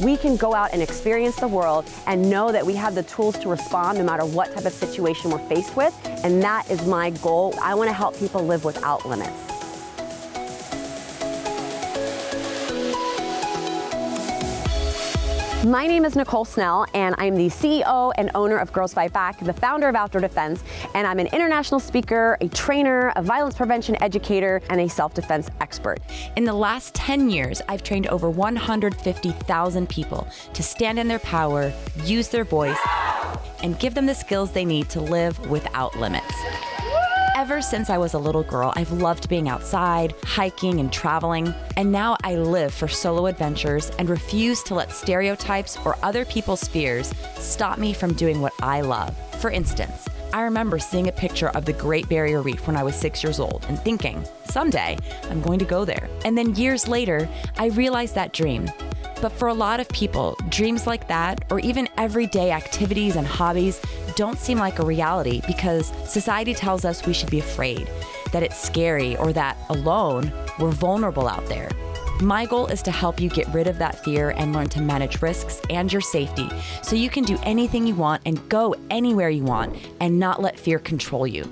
we can go out and experience the world and know that we have the tools to respond no matter what type of situation we're faced with. And that is my goal. I want to help people live without limits. My name is Nicole Snell, and I'm the CEO and owner of Girls Fight Back, the founder of Outdoor Defense, and I'm an international speaker, a trainer, a violence prevention educator, and a self-defense expert. In the last 10 years, I've trained over 150,000 people to stand in their power, use their voice, and give them the skills they need to live without limits. Ever since I was a little girl, I've loved being outside, hiking, and traveling. And now I live for solo adventures and refuse to let stereotypes or other people's fears stop me from doing what I love. For instance, I remember seeing a picture of the Great Barrier Reef when I was 6 years old and thinking, someday I'm going to go there. And then years later, I realized that dream. But for a lot of people, dreams like that, or even everyday activities and hobbies, don't seem like a reality because society tells us we should be afraid, that it's scary, or that alone, we're vulnerable out there. My goal is to help you get rid of that fear and learn to manage risks and your safety so you can do anything you want and go anywhere you want and not let fear control you.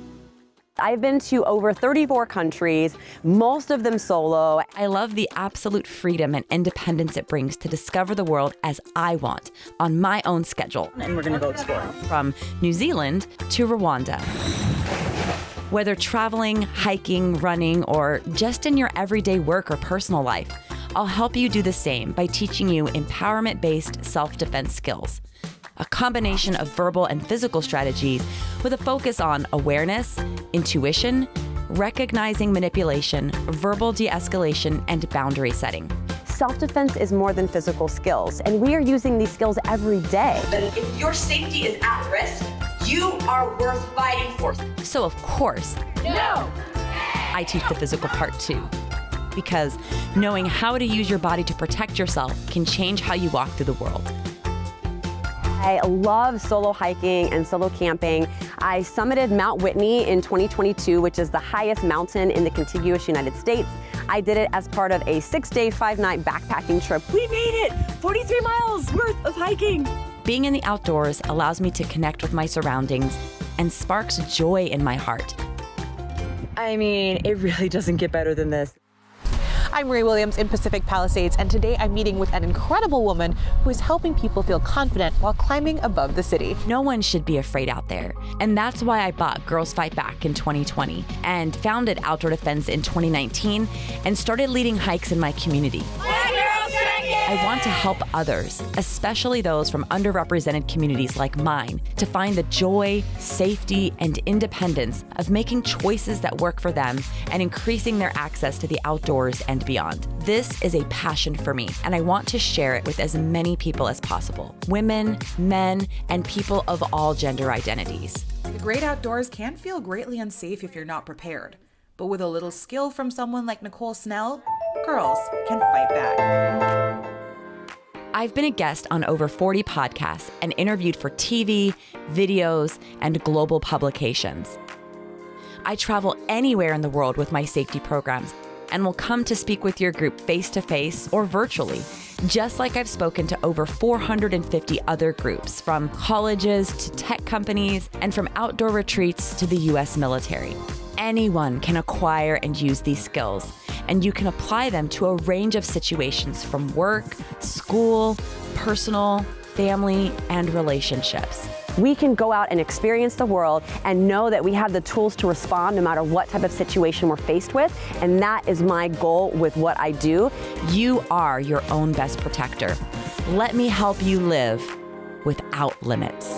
I've been to over 34 countries, most of them solo. I love the absolute freedom and independence it brings to discover the world as I want, on my own schedule. And we're gonna go exploring. From New Zealand to Rwanda. Whether traveling, hiking, running, or just in your everyday work or personal life, I'll help you do the same by teaching you empowerment-based self-defense skills. A combination of verbal and physical strategies with a focus on awareness, intuition, recognizing manipulation, verbal de-escalation, and boundary setting. Self-defense is more than physical skills, and we are using these skills every day. But if your safety is at risk, you are worth fighting for. So of course, No! I teach the physical part too. Because knowing how to use your body to protect yourself can change how you walk through the world. I love solo hiking and solo camping. I summited Mount Whitney in 2022, which is the highest mountain in the contiguous United States. I did it as part of a 6-day, 5-night backpacking trip. We made it! 43 miles worth of hiking! Being in the outdoors allows me to connect with my surroundings and sparks joy in my heart. I mean, it really doesn't get better than this. I'm Marie Williams in Pacific Palisades, and today I'm meeting with an incredible woman who is helping people feel confident while climbing above the city. No one should be afraid out there. And that's why I bought Girls Fight Back in 2020 and founded Outdoor Defense in 2019 and started leading hikes in my community. I want to help others, especially those from underrepresented communities like mine, to find the joy, safety, and independence of making choices that work for them and increasing their access to the outdoors and beyond. This is a passion for me, and I want to share it with as many people as possible. Women, men, and people of all gender identities. The great outdoors can feel greatly unsafe if you're not prepared. But with a little skill from someone like Nicole Snell, girls can fight back. I've been a guest on over 40 podcasts and interviewed for TV, videos, and global publications. I travel anywhere in the world with my safety programs and will come to speak with your group face-to-face or virtually, just like I've spoken to over 450 other groups, from colleges to tech companies and from outdoor retreats to the U.S. military. Anyone can acquire and use these skills, and you can apply them to a range of situations from work, school, personal, family, and relationships. We can go out and experience the world and know that we have the tools to respond no matter what type of situation we're faced with, and that is my goal with what I do. You are your own best protector. Let me help you live without limits.